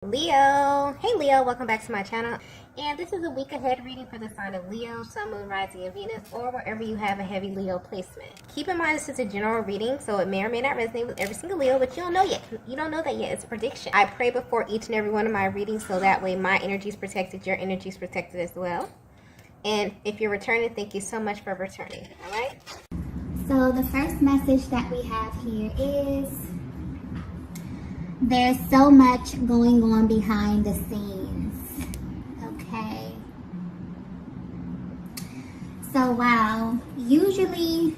Leo. Hey Leo, welcome back to my channel. And this is a week ahead reading for the sign of Leo, Sun, Moon, Rising, and Venus, or wherever you have a heavy Leo placement. Keep in mind this is a general reading, so it may or may not resonate with every single Leo, but you don't know yet. You don't know that yet. It's a prediction. I pray before each and every one of my readings, so that way my energy is protected, your energy is protected as well. And if you're returning, thank you so much for returning. All right? So the first message that we have here is there's so much going on behind the scenes. Okay. So wow, usually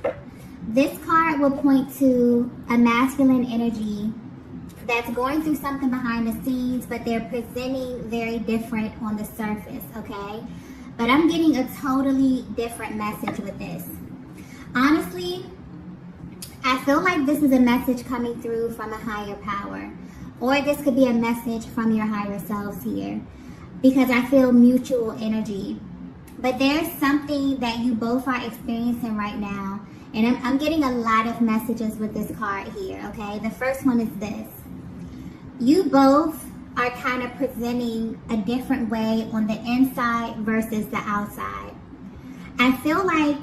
this card will point to a masculine energy that's going through something behind the scenes, but they're presenting very different on the surface, okay? But I'm getting a totally different message with this. Honestly, I feel like this is a message coming through from a higher power. Or this could be a message from your higher selves here. Because I feel mutual energy. But there's something that you both are experiencing right now. And I'm getting a lot of messages with this card here, okay? The first one is this. You both are kind of presenting a different way on the inside versus the outside. I feel like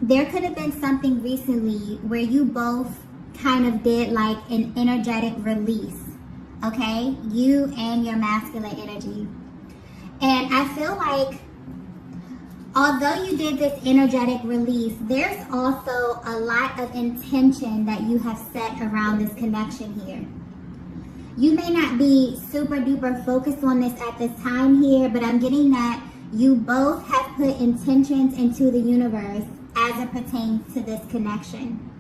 there could have been something recently where you both kind of did like an energetic release. Okay, you and your masculine energy. And I feel like although you did this energetic release, there's also a lot of intention that you have set around this connection here. You may not be super duper focused on this at this time here, but I'm getting that you both have put intentions into the universe as it pertains to this connection.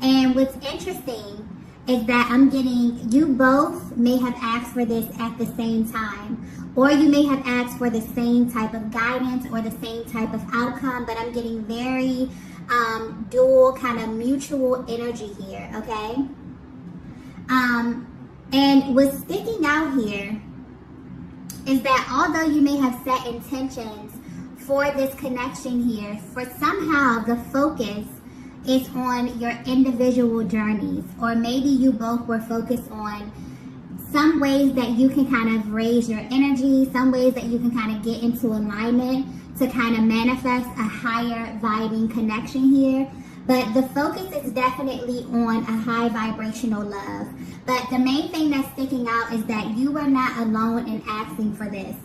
And what's interesting is that I'm getting you both may have asked for this at the same time, or you may have asked for the same type of guidance or the same type of outcome, but I'm getting very dual kind of mutual energy here, okay? And what's sticking out here is that although you may have set intentions for this connection here, for somehow the focus is on your individual journeys, or maybe you both were focused on some ways that you can kind of raise your energy, some ways that you can kind of get into alignment to kind of manifest a higher vibing connection here. But the focus is definitely on a high vibrational love. But the main thing that's sticking out is that you were not alone in asking for this.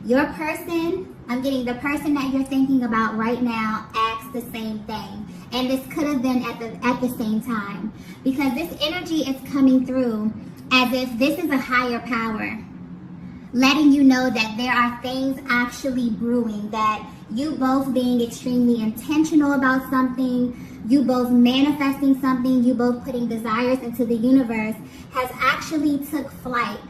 Your person, I'm getting the person that you're thinking about right now asked the same thing. And this could have been at the same time. Because this energy is coming through as if this is a higher power. Letting you know that there are things actually brewing. That you both being extremely intentional about something, you both manifesting something, you both putting desires into the universe has actually took flight.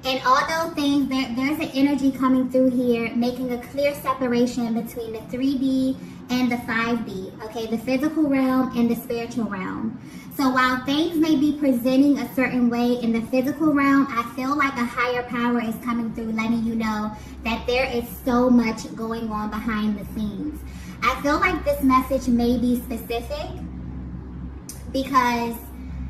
And all those things, there's an energy coming through here, making a clear separation between the 3D and the 5D, okay? The physical realm and the spiritual realm. So while things may be presenting a certain way in the physical realm, I feel like a higher power is coming through, letting you know that there is so much going on behind the scenes. I feel like this message may be specific because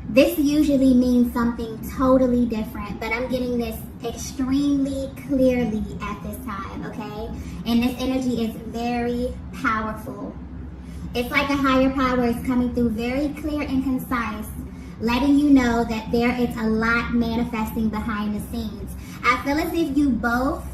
this usually means something totally different, but I'm getting this extremely clearly at this time, okay? And this energy is very powerful. It's like a higher power is coming through very clear and concise, letting you know that there is a lot manifesting behind the scenes. I feel as if you both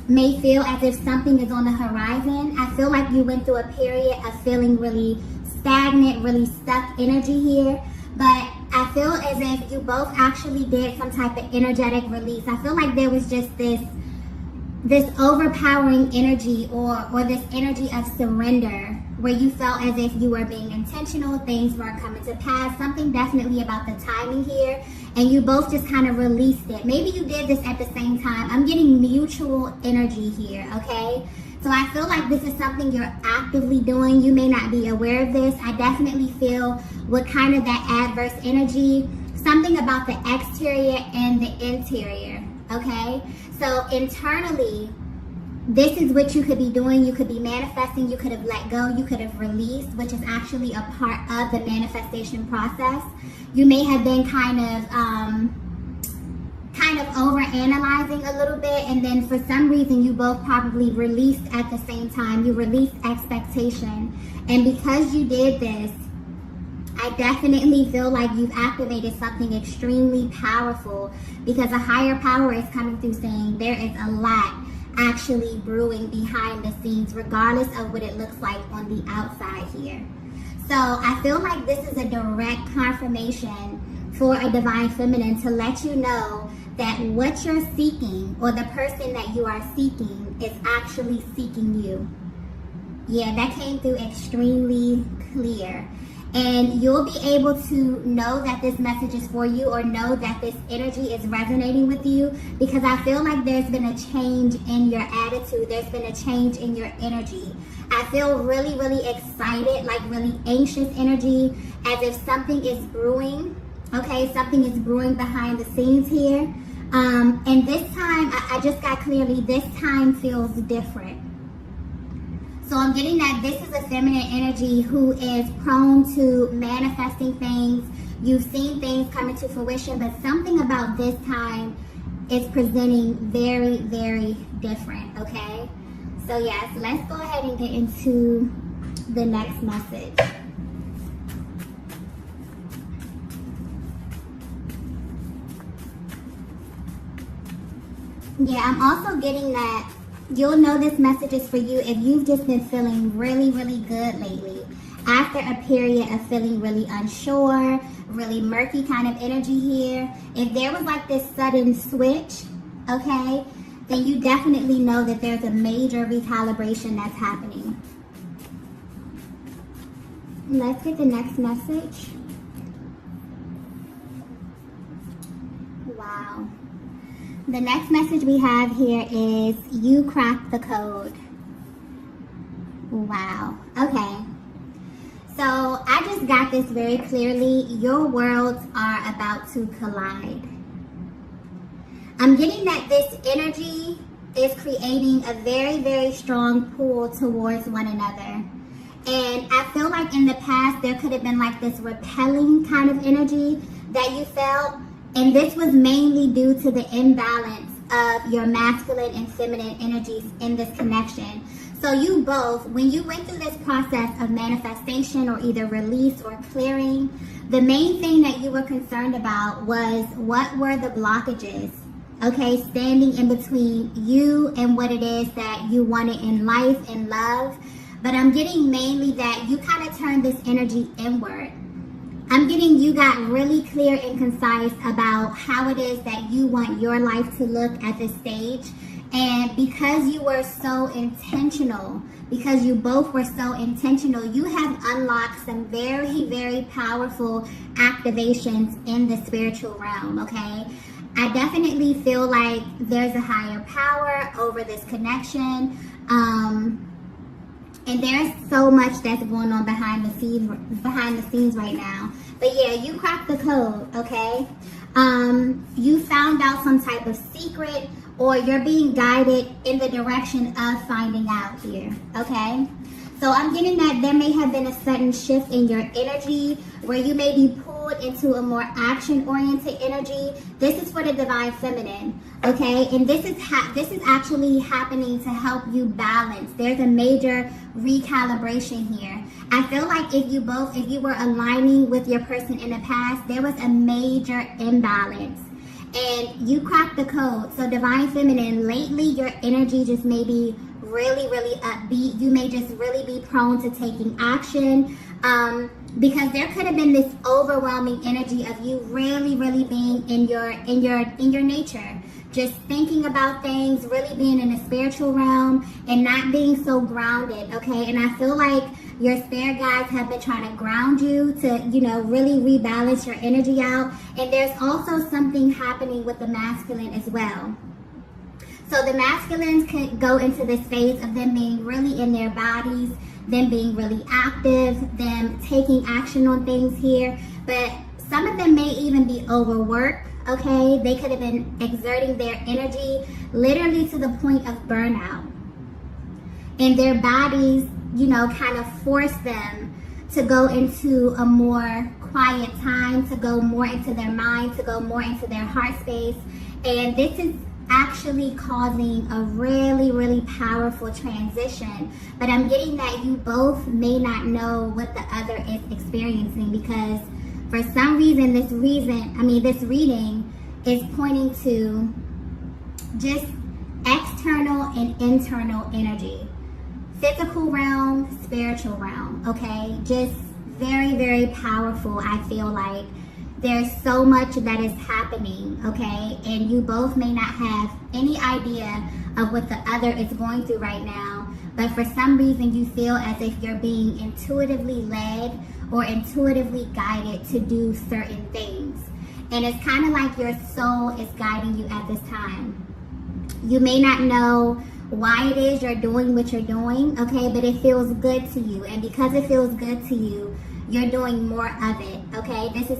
may feel as if something is on the horizon. I feel like you went through a period of feeling really stagnant, really stuck energy here. But I feel as if you both actually did some type of energetic release. I feel like there was just this overpowering energy or this energy of surrender where you felt as if you were being intentional, things were coming to pass, something definitely about the timing here, and you both just kind of released it. Maybe you did this at the same time. I'm getting mutual energy here, okay? So I feel like this is something you're actively doing. You may not be aware of this. I definitely feel what kind of that adverse energy, something about the exterior and the interior, okay? So internally, this is what you could be doing. You could be manifesting. You could have let go. You could have released, which is actually a part of the manifestation process. You may have been kind of kind of overanalyzing a little bit, and then for some reason you both probably released at the same time. You released expectation, and because you did this, I definitely feel like you've activated something extremely powerful, because a higher power is coming through saying there is a lot actually brewing behind the scenes, regardless of what it looks like on the outside here. So I feel like this is a direct confirmation for a divine feminine to let you know that what you're seeking, or the person that you are seeking, is actually seeking you. Yeah, that came through extremely clear. And you'll be able to know that this message is for you, or know that this energy is resonating with you, because I feel like there's been a change in your attitude. There's been a change in your energy. I feel really, really excited, like really anxious energy, as if something is brewing. Okay, something is brewing behind the scenes here. And this time, I just got clearly, this time feels different. So I'm getting that this is a feminine energy who is prone to manifesting things. You've seen things come into fruition, but something about this time is presenting very, very different, okay? So yes, let's go ahead and get into the next message. Yeah, I'm also getting that you'll know this message is for you if you've just been feeling really, really good lately. After a period of feeling really unsure, really murky kind of energy here, if there was like this sudden switch, okay, then you definitely know that there's a major recalibration that's happening. Let's get the next message. Wow. The next message we have here is you cracked the code. Wow. Okay. So I just got this very clearly. Your worlds are about to collide. I'm getting that this energy is creating a very, very strong pull towards one another. And I feel like in the past there could have been like this repelling kind of energy that you felt. And this was mainly due to the imbalance of your masculine and feminine energies in this connection. So you both, when you went through this process of manifestation or either release or clearing, the main thing that you were concerned about was what were the blockages, okay, standing in between you and what it is that you wanted in life and love. But I'm getting mainly that you kind of turned this energy inward. I'm getting you got really clear and concise about how it is that you want your life to look at this stage. And because you were so intentional, because you both were so intentional, you have unlocked some very, very powerful activations in the spiritual realm, okay? I definitely feel like there's a higher power over this connection. And there's so much that's going on behind the scenes right now. But yeah, you cracked the code, okay? You found out some type of secret, or you're being guided in the direction of finding out here, okay? So I'm getting that there may have been a sudden shift in your energy where you may be pulled into a more action-oriented energy. This is for the divine feminine, okay? And this is actually happening to help you balance. There's a major recalibration here. I feel like if you were aligning with your person in the past, there was a major imbalance. And you cracked the code. So divine feminine, lately your energy just may be really, really upbeat. You may just really be prone to taking action, because there could have been this overwhelming energy of you really, really being in your nature, just thinking about things, really being in the spiritual realm and not being so grounded, okay? And I feel like your spirit guides have been trying to ground you to, really rebalance your energy out. And there's also something happening with the masculine as well. So the masculines can go into this phase of them being really in their bodies, them being really active, them taking action on things here. But some of them may even be overworked, okay? They could have been exerting their energy literally to the point of burnout. And their bodies, kind of force them to go into a more quiet time, to go more into their mind, to go more into their heart space. And this is actually causing a really, really powerful transition. But I'm getting that you both may not know what the other is experiencing, because for some reason, this reading is pointing to just external and internal energy. Physical realm, spiritual realm, okay? Just very, very powerful, I feel like. There's so much that is happening, okay? And you both may not have any idea of what the other is going through right now, but for some reason you feel as if you're being intuitively led or intuitively guided to do certain things. And it's kind of like your soul is guiding you at this time. You may not know why it is you're doing what you're doing, okay? But it feels good to you. And because it feels good to you, you're doing more of it, okay? This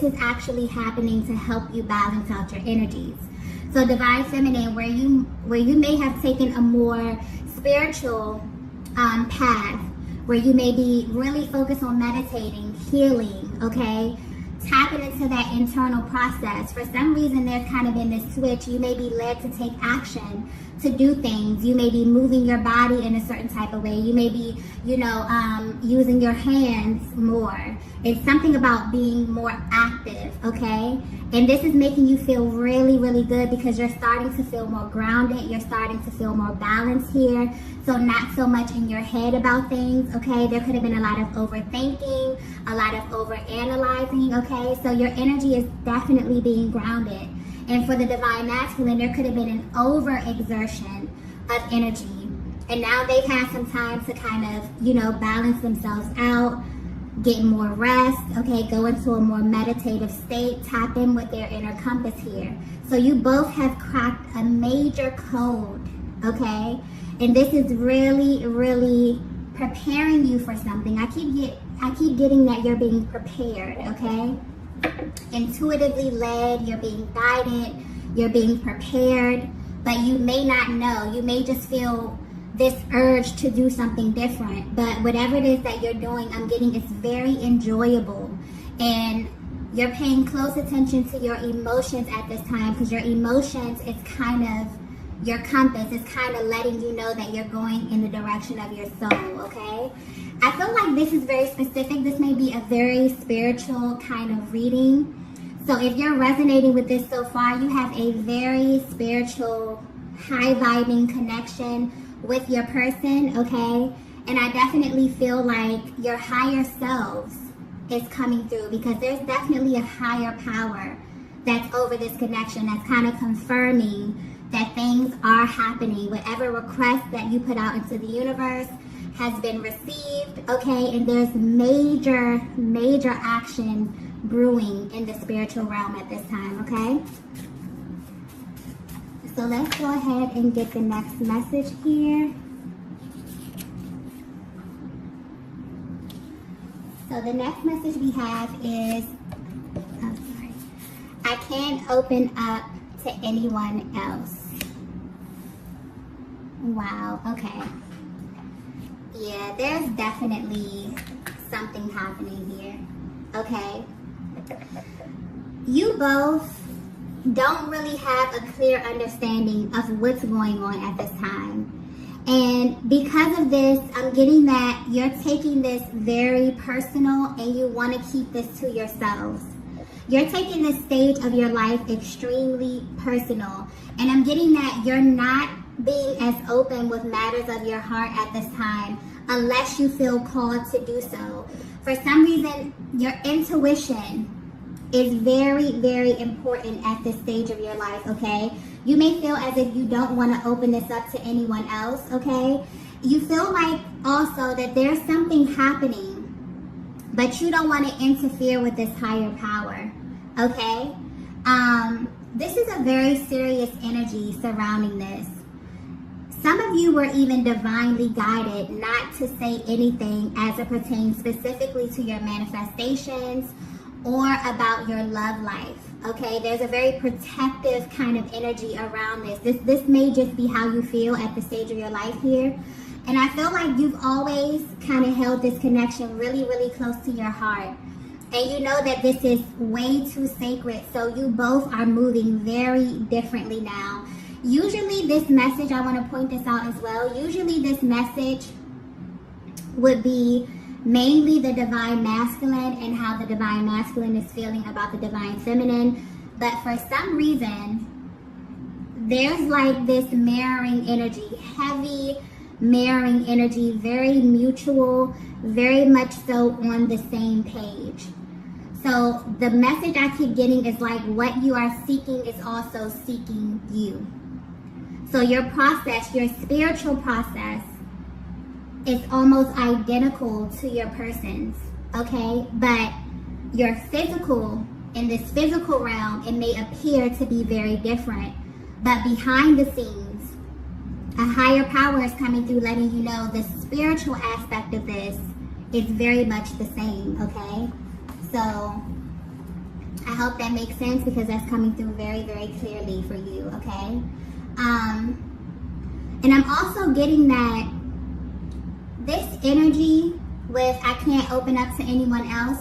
is actually happening to help you balance out your energies. So Divine Feminine, where you may have taken a more spiritual path, where you may be really focused on meditating, healing, okay? Tapping into that internal process. For some reason, there's kind of been this switch. You may be led to take action, to do things. You may be moving your body in a certain type of way. You may be, using your hands more. It's something about being more active, okay? And this is making you feel really, really good, because you're starting to feel more grounded. You're starting to feel more balanced here. So not so much in your head about things, okay? There could have been a lot of overthinking, a lot of overanalyzing, okay? So your energy is definitely being grounded. And for the Divine Masculine, there could have been an overexertion of energy. And now they've had some time to kind of, balance themselves out, get more rest, okay, go into a more meditative state, tap in with their inner compass here. So you both have cracked a major code, okay? And this is really, really preparing you for something. I keep getting that you're being prepared, okay? Intuitively led, you're being guided, you're being prepared, but you may not know. You may just feel this urge to do something different, but whatever it is that you're doing, I'm getting it's very enjoyable, and you're paying close attention to your emotions at this time, because your emotions is kind of your compass. It's kind of letting you know that you're going in the direction of your soul, okay? I feel like this is very specific. This may be a very spiritual kind of reading. So if you're resonating with this so far, you have a very spiritual, high vibing connection with your person, okay? And I definitely feel like your higher selves is coming through, because there's definitely a higher power that's over this connection, that's kind of confirming that things are happening. Whatever request that you put out into the universe has been received, okay? And there's major, major action brewing in the spiritual realm at this time, okay? So let's go ahead and get the next message here. So the next message we have is, I can't open up to anyone else. Wow, okay. Yeah, there's definitely something happening here, okay? You both don't really have a clear understanding of what's going on at this time. And because of this, I'm getting that you're taking this very personal, and you want to keep this to yourselves. You're taking this stage of your life extremely personal. And I'm getting that you're not being as open with matters of your heart at this time, unless you feel called to do so. For some reason, your intuition is very, very important at this stage of your life, okay? You may feel as if you don't want to open this up to anyone else, okay? You feel like also that there's something happening, but you don't want to interfere with this higher power, okay? This is a very serious energy surrounding this. Some of you were even divinely guided not to say anything as it pertains specifically to your manifestations or about your love life, okay? There's a very protective kind of energy around this. This may just be how you feel at the stage of your life here. And I feel like you've always kind of held this connection really, really close to your heart. And you know that this is way too sacred, so you both are moving very differently now. Usually this message, I want to point this out as well, usually this message would be mainly the divine masculine and how the divine masculine is feeling about the divine feminine. But for some reason, there's like this mirroring energy, heavy mirroring energy, very mutual, very much so on the same page. So the message I keep getting is like what you are seeking is also seeking you. So your process, your spiritual process, is almost identical to your person's, okay? But your physical, in this physical realm, it may appear to be very different. But behind the scenes, a higher power is coming through letting you know the spiritual aspect of this is very much the same, okay? So I hope that makes sense because that's coming through very, very clearly for you, okay? And I'm also getting that this energy with I can't open up to anyone else,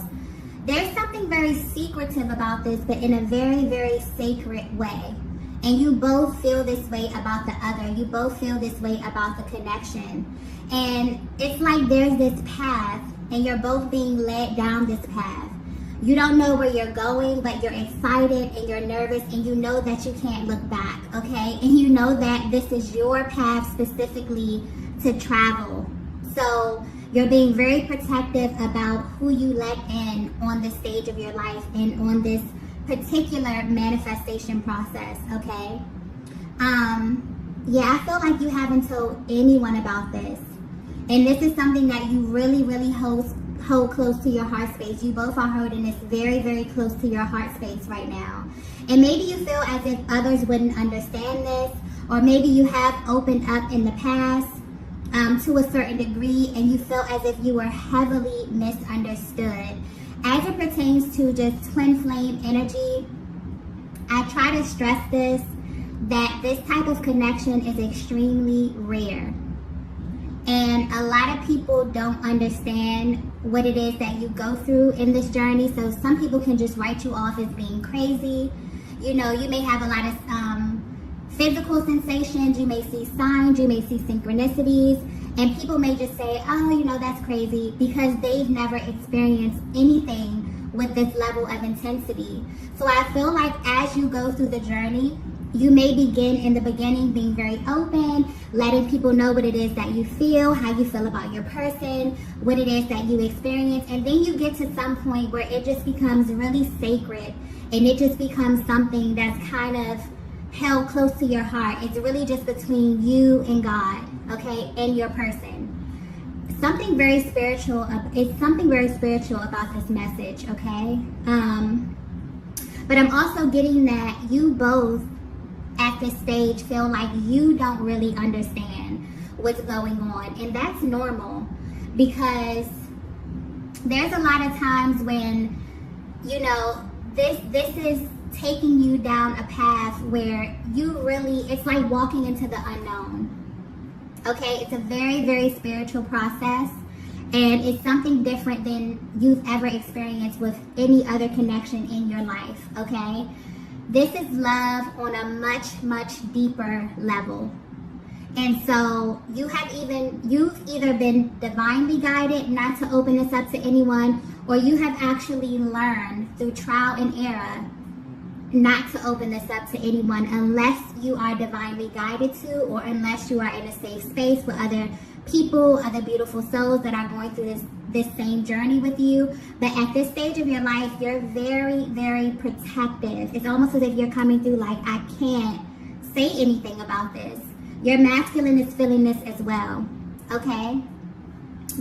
there's something very secretive about this, but in a very, very sacred way. And you both feel this way about the other. You both feel this way about the connection. And it's like there's this path and you're both being led down this path. You don't know where you're going, but you're excited and you're nervous and you know that you can't look back, okay? And you know that this is your path specifically to travel. So you're being very protective about who you let in on this stage of your life and on this particular manifestation process, okay? Yeah, I feel like you haven't told anyone about this. And this is something that you really, really hold close to your heart space. You both are holding this very, very close to your heart space right now. And maybe you feel as if others wouldn't understand this, or maybe you have opened up in the past to a certain degree and you feel as if you were heavily misunderstood. As it pertains to just twin flame energy, I try to stress this, that this type of connection is extremely rare. And a lot of people don't understand what it is that you go through in this journey. So some people can just write you off as being crazy. You know, you may have a lot of physical sensations. You may see signs. You may see synchronicities. And people may just say, oh, you know, that's crazy because they've never experienced anything with this level of intensity. So I feel like as you go through the journey, you may begin in the beginning being very open, letting people know what it is that you feel, how you feel about your person, what it is that you experience. And then you get to some point where it just becomes really sacred and it just becomes something that's kind of held close to your heart. It's really just between you and God, okay, and your person. Something very spiritual, it's something very spiritual about this message, okay? But I'm also getting that you both at this stage feel like you don't really understand what's going on, and that's normal because there's a lot of times when, you know, this is taking you down a path where you really, it's like walking into the unknown. Okay, it's a very, very spiritual process, and it's something different than you've ever experienced with any other connection in your life, okay? This is love on a much, much deeper level. And so you've either been divinely guided not to open this up to anyone, or you have actually learned through trial and error not to open this up to anyone unless you are divinely guided to, or unless you are in a safe space with other people, other beautiful souls that are going through this same journey with you. But at this stage of your life, you're very, very protective. It's almost as if you're coming through like, I can't say anything about this. Your masculine is feeling this as well, okay?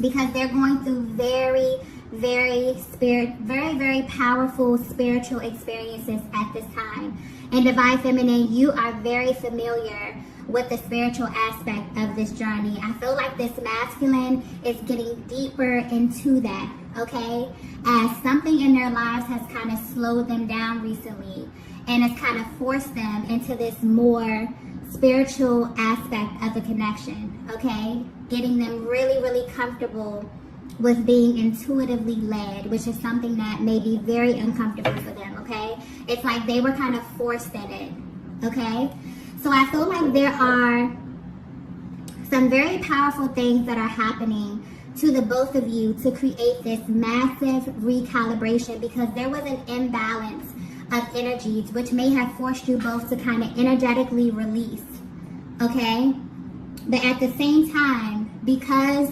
Because they're going through very, very powerful spiritual experiences at this time. And divine feminine, you are very familiar with the spiritual aspect of this journey. I feel like this masculine is getting deeper into that, okay? As something in their lives has kind of slowed them down recently and has kind of forced them into this more spiritual aspect of the connection, okay? Getting them really, really comfortable with being intuitively led, which is something that may be very uncomfortable for them, okay? It's like they were kind of forced in it, okay? So I feel like there are some very powerful things that are happening to the both of you to create this massive recalibration, because there was an imbalance of energies which may have forced you both to kind of energetically release, okay? But at the same time, because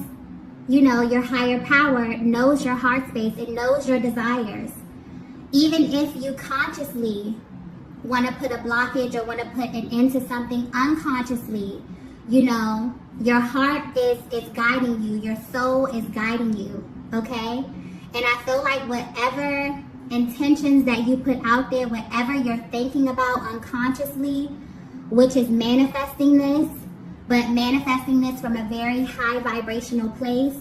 you know your higher power knows your heart space, it knows your desires, even if you consciously want to put a blockage or want to put an end to something, unconsciously, you know, your heart is guiding you, your soul is guiding you, okay? And I feel like whatever intentions that you put out there, whatever you're thinking about unconsciously, which is manifesting this, but manifesting this from a very high vibrational place,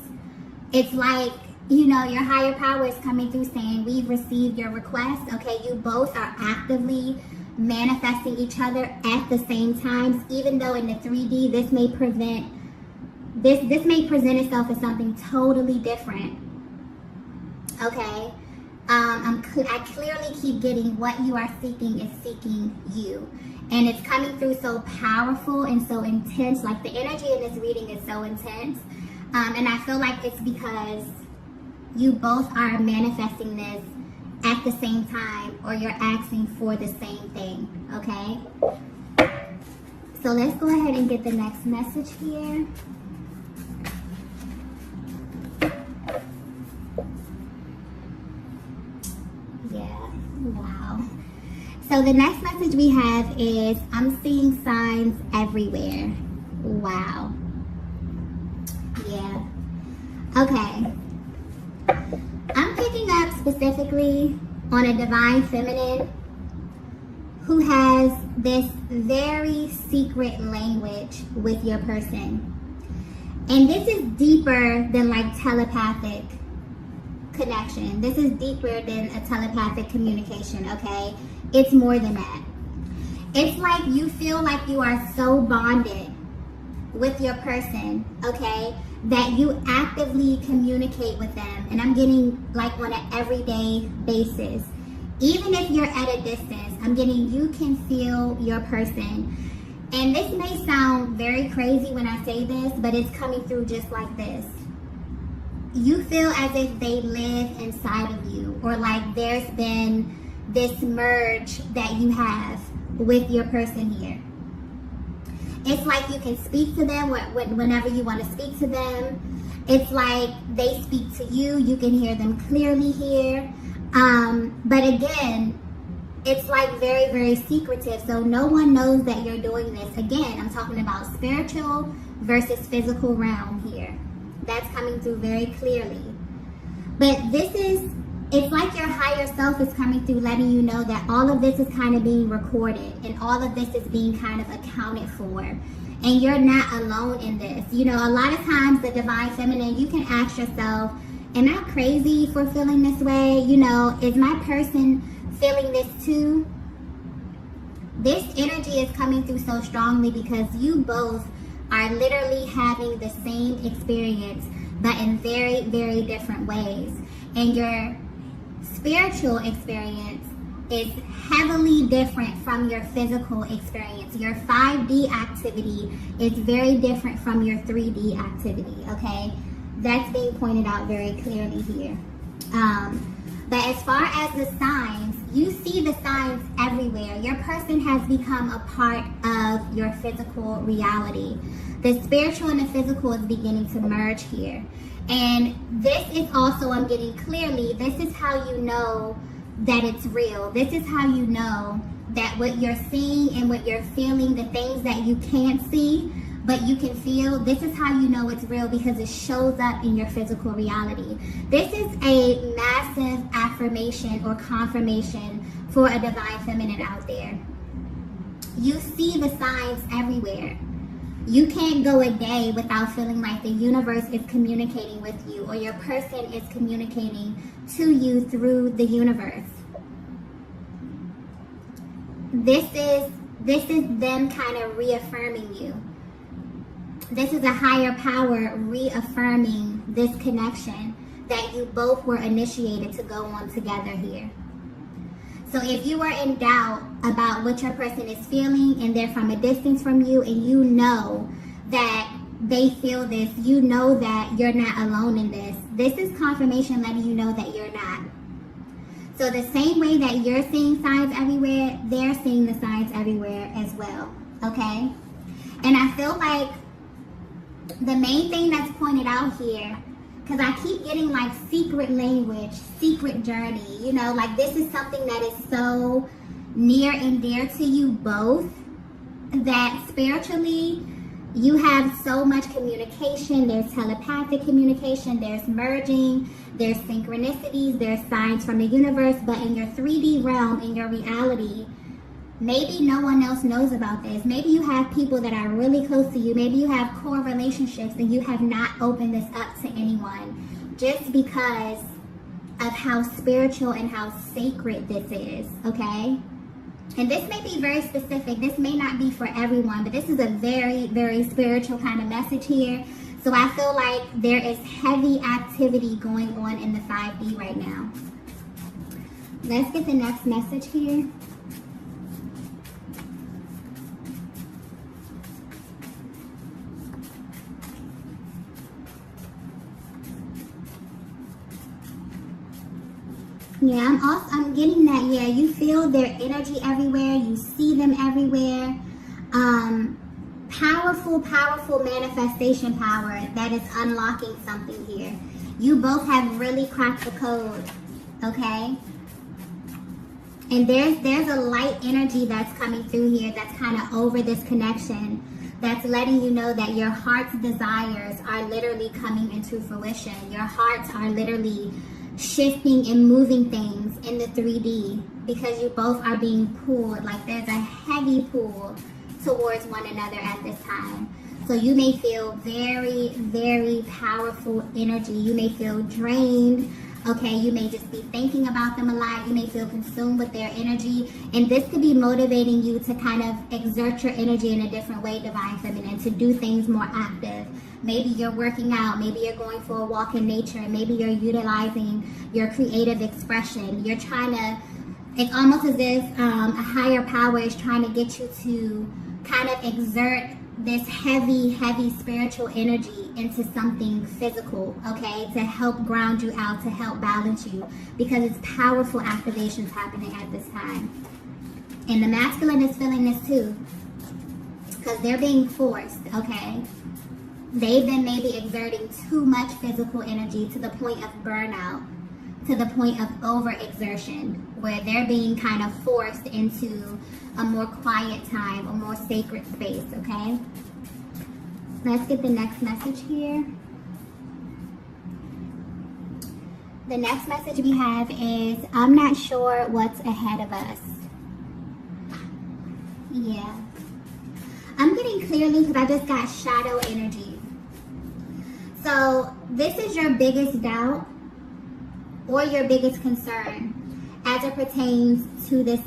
it's like, you know, your higher power is coming through saying, we've received your request, okay? You both are actively manifesting each other at the same time, even though in the 3D this may present itself as something totally different, okay? I clearly keep getting what you are seeking is seeking you, and it's coming through so powerful and so intense. Like the energy in this reading is so intense, and I feel like it's because you both are manifesting this at the same time, or you're asking for the same thing, okay? So let's go ahead and get the next message here. Yeah, wow. So the next message we have is, I'm seeing signs everywhere. Wow. Yeah. Okay. I'm picking up specifically on a divine feminine who has this very secret language with your person. And this is deeper than like telepathic connection. This is deeper than a telepathic communication, okay? It's more than that. It's like you feel like you are so bonded with your person, okay, that you actively communicate with them. And I'm getting like on an everyday basis. Even if you're at a distance, I'm getting you can feel your person. And this may sound very crazy when I say this, but it's coming through just like this. You feel as if they live inside of you, or like there's been this merge that you have with your person here. It's like you can speak to them whenever you want to speak to them. It's like they speak to you. You can hear them clearly here. But again, it's like very, very secretive. So no one knows that you're doing this. Again, I'm talking about spiritual versus physical realm here. That's coming through very clearly. But it's like your higher self is coming through, letting you know that all of this is kind of being recorded and all of this is being kind of accounted for. And you're not alone in this. You know, a lot of times the divine feminine, you can ask yourself, am I crazy for feeling this way? You know, is my person feeling this too? This energy is coming through so strongly because you both are literally having the same experience, but in very, very different ways. And your spiritual experience is heavily different from your physical experience. Your 5D activity is very different from your 3D activity, okay? That's being pointed out very clearly here. But as far as the signs, you see the signs everywhere. Your person has become a part of your physical reality. The spiritual and the physical is beginning to merge here. And this is also, I'm getting clearly, this is how you know that it's real. This is how you know that what you're seeing and what you're feeling, the things that you can't see, but you can feel, this is how you know it's real, because it shows up in your physical reality. This is a massive affirmation or confirmation for a divine feminine out there. You see the signs everywhere. You can't go a day without feeling like the universe is communicating with you, or your person is communicating to you through the universe. This is them kind of reaffirming you. This is a higher power reaffirming this connection that you both were initiated to go on together here. So if you are in doubt about what your person is feeling and they're from a distance from you and you know that they feel this, you know that you're not alone in this. This is confirmation letting you know that you're not. So the same way that you're seeing signs everywhere, they're seeing the signs everywhere as well, okay? And I feel like the main thing that's pointed out here, because I keep getting like secret language, secret journey, you know, like this is something that is so near and dear to you both that spiritually you have so much communication. There's telepathic communication, there's merging, there's synchronicities, there's signs from the universe, but in your 3D realm, in your reality, maybe no one else knows about this. Maybe you have people that are really close to you. Maybe you have core relationships and you have not opened this up to anyone just because of how spiritual and how sacred this is, okay? And this may be very specific. This may not be for everyone, but this is a very, very spiritual kind of message here. So I feel like there is heavy activity going on in the 5D right now. Let's get the next message here. Yeah, I'm getting that. Yeah, you feel their energy everywhere. You see them everywhere. Powerful manifestation power that is unlocking something here. You both have really cracked the code, okay? And there's a light energy that's coming through here that's kind of over this connection, that's letting you know that your heart's desires are literally coming into fruition. Your hearts are literally shifting and moving things in the 3D because you both are being pulled. Like there's a heavy pull towards one another at this time. So you may feel very, very powerful energy. You may feel drained. Okay, you may just be thinking about them a lot. You may feel consumed with their energy. And this could be motivating you to kind of exert your energy in a different way, Divine Feminine, to do things more active. Maybe you're working out. Maybe you're going for a walk in nature. Maybe you're utilizing your creative expression. You're trying to, it's almost as if a higher power is trying to get you to kind of exert this heavy spiritual energy into something physical, okay, to help ground you out, to help balance you, because it's powerful activations happening at this time. And the masculine is feeling this too, because they're being forced, okay? They've been maybe exerting too much physical energy to the point of burnout, to the point of overexertion, where they're being kind of forced into a more quiet time, a more sacred space, okay? Let's get the next message here. The next message we have is, I'm not sure what's ahead of us. Yeah. I'm getting clearly because I just got shadow energy. So this is your biggest doubt or your biggest concern as it pertains to this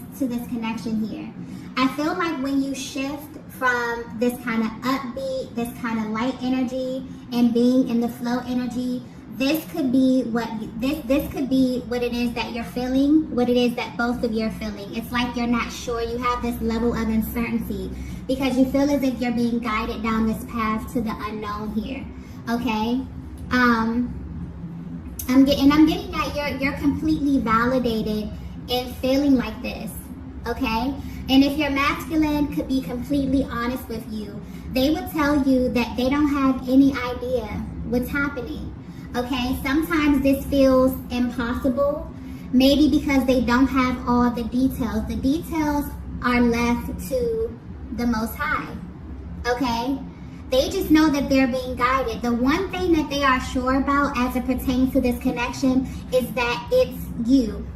connection here. I feel like when you shift from this kind of upbeat, this kind of light energy, and being in the flow energy, this could be what this could be what it is that you're feeling, what it is that both of you are feeling. It's like you're not sure. You have this level of uncertainty because you feel as if you're being guided down this path to the unknown here. Okay. I'm getting that you're completely validated in feeling like this, okay? And if your masculine could be completely honest with you, they would tell you that they don't have any idea what's happening, okay? Sometimes this feels impossible, maybe because they don't have all the details. The details are left to the Most High, okay? They just know that they're being guided. The one thing that they are sure about as it pertains to this connection is that it's you.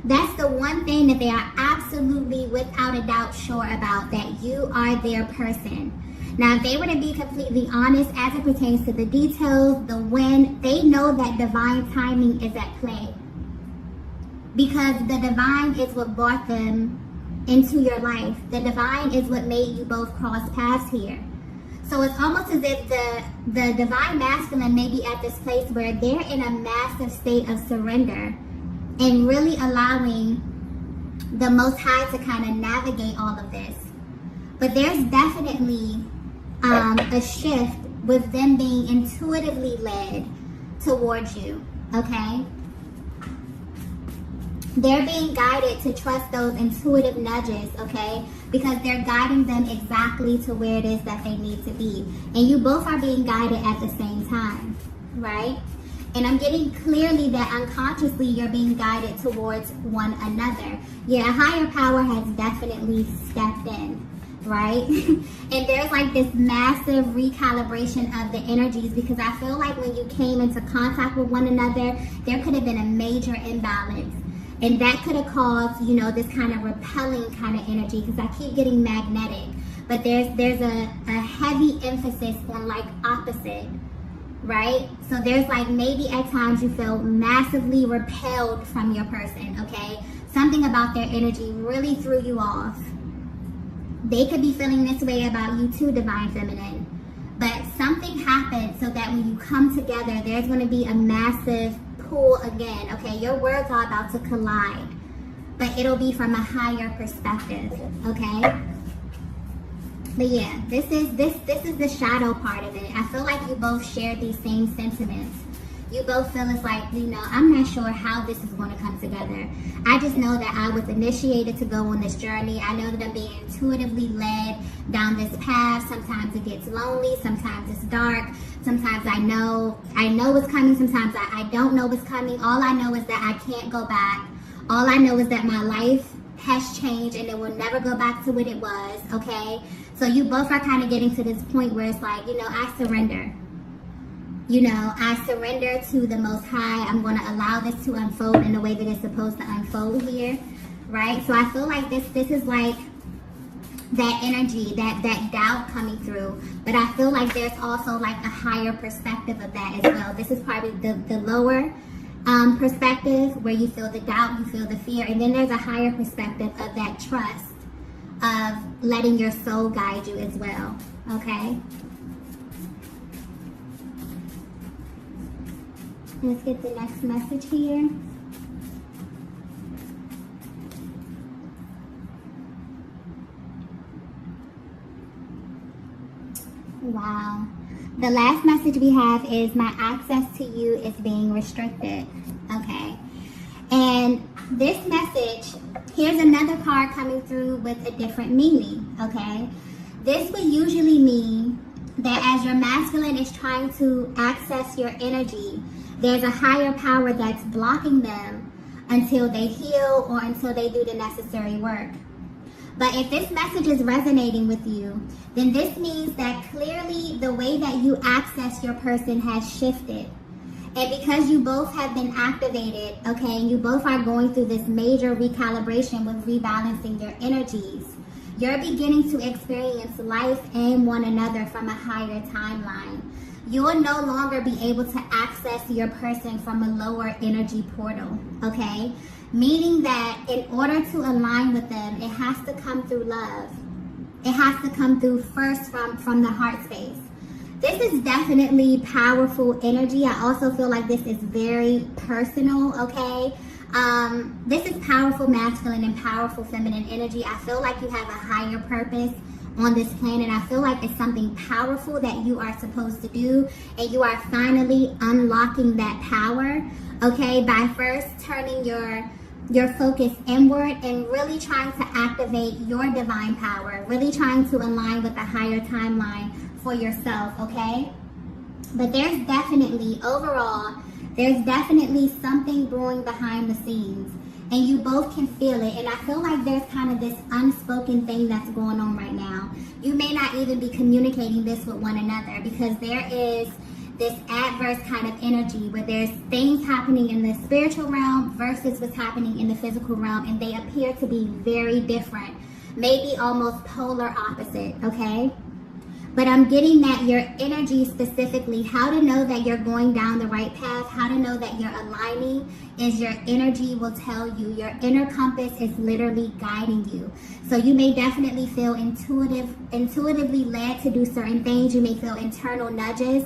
That's the one thing that they are absolutely, without a doubt, sure about, that you are their person. Now, if they were to be completely honest as it pertains to the details, the when, they know that divine timing is at play. Because the divine is what brought them into your life. The divine is what made you both cross paths here. So it's almost as if the divine masculine may be at this place where they're in a massive state of surrender and really allowing the Most High to kind of navigate all of this. But there's definitely a shift with them being intuitively led towards you, okay? They're being guided to trust those intuitive nudges, okay? Because they're guiding them exactly to where it is that they need to be. And you both are being guided at the same time, right? And I'm getting clearly that unconsciously you're being guided towards one another. Yeah, a higher power has definitely stepped in, right? And there's like this massive recalibration of the energies, because I feel like when you came into contact with one another, there could have been a major imbalance. And that could have caused, you know, this kind of repelling kind of energy, because I keep getting magnetic. But there's a heavy emphasis on like opposite, right? So there's like maybe at times you feel massively repelled from your person, okay? Something about their energy really threw you off. They could be feeling this way about you too, Divine Feminine. But something happened so that when you come together, there's going to be a massive pull again, okay? Your worlds are about to collide, but it'll be from a higher perspective, okay? But yeah, this is the shadow part of it. I feel like you both share these same sentiments. You both feel it's like, you know, I'm not sure how this is going to come together. I just know that I was initiated to go on this journey. I know that I'm being intuitively led down this path. Sometimes it gets lonely. Sometimes it's dark. Sometimes I know what's coming. Sometimes I don't know what's coming. All I know is that I can't go back. All I know is that my life has changed and it will never go back to what it was, okay? So you both are kind of getting to this point where it's like, you know, I surrender. You know, I surrender to the Most High. I'm going to allow this to unfold in the way that it's supposed to unfold here, right? So I feel like this is like that energy, that doubt coming through. But I feel like there's also like a higher perspective of that as well. This is probably the lower perspective where you feel the doubt, you feel the fear. And then there's a higher perspective of that trust of letting your soul guide you as well, okay? Let's get the next message here. Wow. The last message we have is my access to you is being restricted. Okay. And this message, here's another card coming through with a different meaning. Okay. This would usually mean that as your masculine is trying to access your energy, there's a higher power that's blocking them until they heal or until they do the necessary work. But if this message is resonating with you, then this means that clearly the way that you access your person has shifted. And because you both have been activated, okay, and you both are going through this major recalibration with rebalancing your energies, you're beginning to experience life and one another from a higher timeline. You will no longer be able to access your person from a lower energy portal, okay? Meaning that in order to align with them, it has to come through love. It has to come through first from the heart space. This is definitely powerful energy. I also feel like this is very personal, okay? This is powerful masculine and powerful feminine energy. I feel like you have a higher purpose on this planet. I feel like it's something powerful that you are supposed to do, and you are finally unlocking that power, okay, by first turning your focus inward and really trying to activate your divine power, really trying to align with a higher timeline for yourself, okay? But there's definitely, overall, there's definitely something brewing behind the scenes. And you both can feel it. And I feel like there's kind of this unspoken thing that's going on right now. You may not even be communicating this with one another, because there is this adverse kind of energy where there's things happening in the spiritual realm versus what's happening in the physical realm. And they appear to be very different. Maybe almost polar opposite, okay? But I'm getting that your energy specifically, how to know that you're going down the right path, how to know that you're aligning, is your energy will tell you. Your inner compass is literally guiding you. So you may definitely feel intuitively led to do certain things. You may feel internal nudges.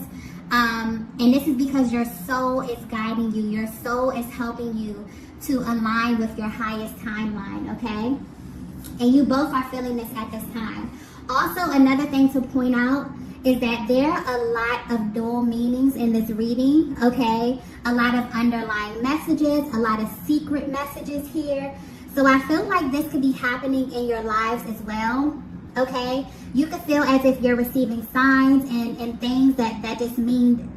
And this is because your soul is guiding you. Your soul is helping you to align with your highest timeline, okay? And you both are feeling this at this time. Also, another thing to point out is that there are a lot of dual meanings in this reading, okay? A lot of underlying messages, a lot of secret messages here. So I feel like this could be happening in your lives as well, okay? You could feel as if you're receiving signs and things that just mean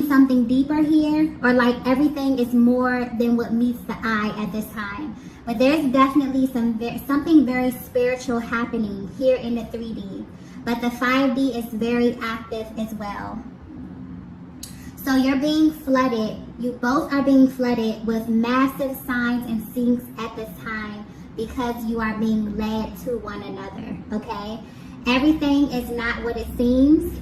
something deeper here, or like everything is more than what meets the eye at this time. But there's definitely something very spiritual happening here in the 3D. But the 5D is very active as well. So you're being flooded. You both are being flooded with massive signs and syncs at this time because you are being led to one another, okay? Everything is not what it seems.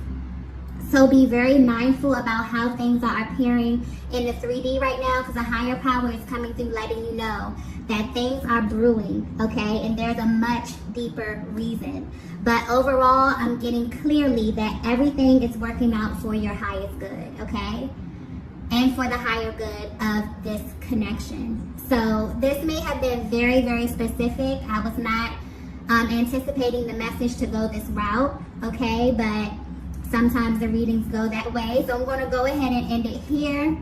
So be very mindful about how things are appearing in the 3D right now, because a higher power is coming through letting you know that things are brewing, okay? And there's a much deeper reason. But overall, I'm getting clearly that everything is working out for your highest good, okay? And for the higher good of this connection. So this may have been very, very specific. I was not anticipating the message to go this route, okay? But sometimes the readings go that way. So I'm going to go ahead and end it here.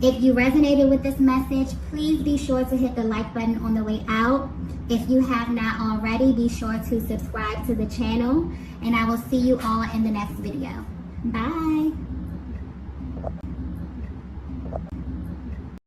If you resonated with this message, please be sure to hit the like button on the way out. If you have not already, be sure to subscribe to the channel. And I will see you all in the next video. Bye.